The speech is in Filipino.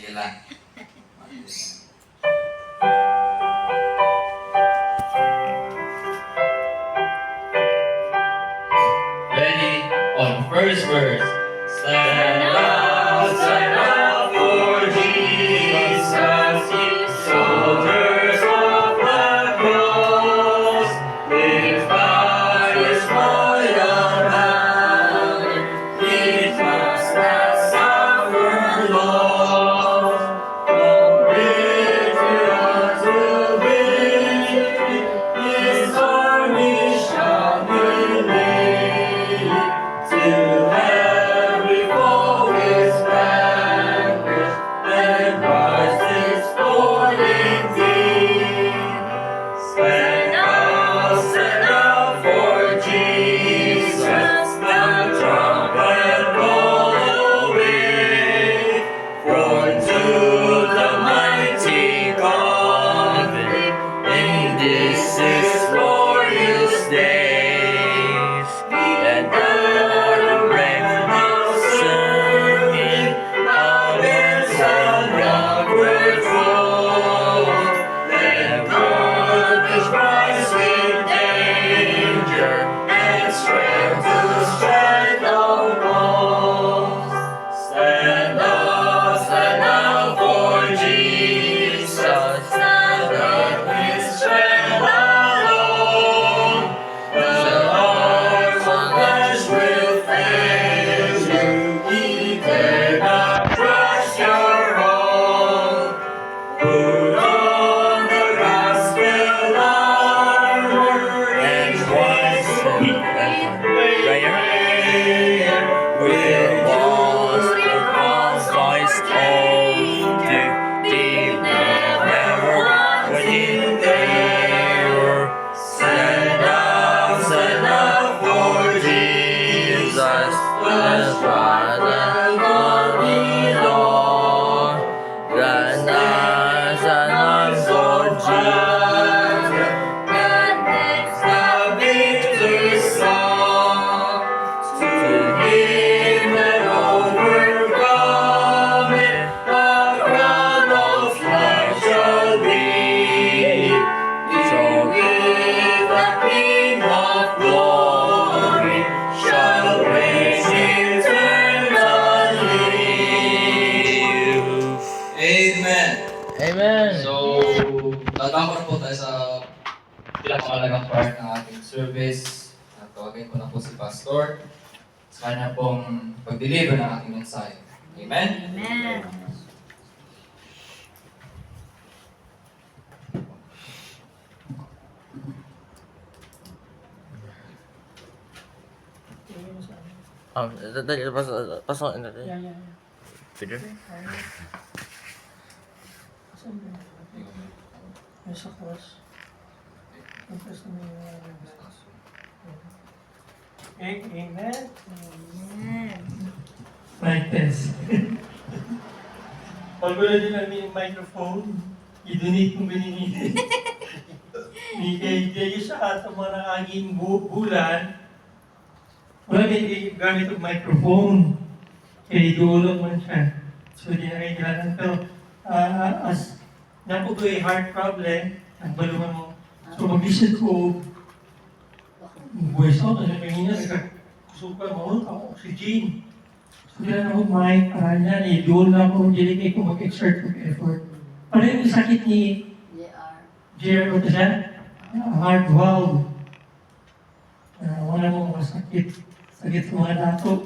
nila. Ready? On first verse. Stand up for Jesus, ye soldiers of the cross. Live by His royal hand, ye must not suffer loss. From victory unto victory, His army shall be led. Till every foe is vanquished, and Christ is Lord indeed. Stand up for Jesus, the trumpet roll away. For to the mighty conflict, in this His glorious days, and the brave now serving against unconquered foes. Let punish Christ with danger, and strength to strength almost. Stand up for Jesus, stand up His strength alone. The arms of flesh will fail you, He dare not crush your own. Put on the gospel armor and Christ prayer. With walls of Christ all to be never within there. Stand up for Jesus, the tried and holy Lord. Stand up for Jesus, that makes the victory song. To Him that overcome it, the crown of life shall be. So give the King of glory, shall reign eternally. Amen. Amen. So, tatapos po tayo sa pinakamalagang part ng ating service. At tawagin ko na po si Pastor sa kanya pong pag-deliver ng ating mensahe. Amen? Amen. Dali, pasok. Peter? Nasa cross. Tapos na may Amen. Amen. Mic test. Pag wala din namin yung microphone, i-donate kung binigyan. Bigay sa atong mga aging bulan, wala din gamit ang microphone. Kaya iduulong man siya. So, di na kayo kailangan. Pero, as napo ko heart problem, ang balungan mo. So, mag-listen ko, voice out, ano kanina, nagkasukan mo, oxygen. So, kailangan ako mic, yan, iduol na ako, hindi kayo kung mag-exert ng effort. Paano yung sakit ni JR, o siya? Heart valve. Wala mo masakit. Sakit sa mga dato.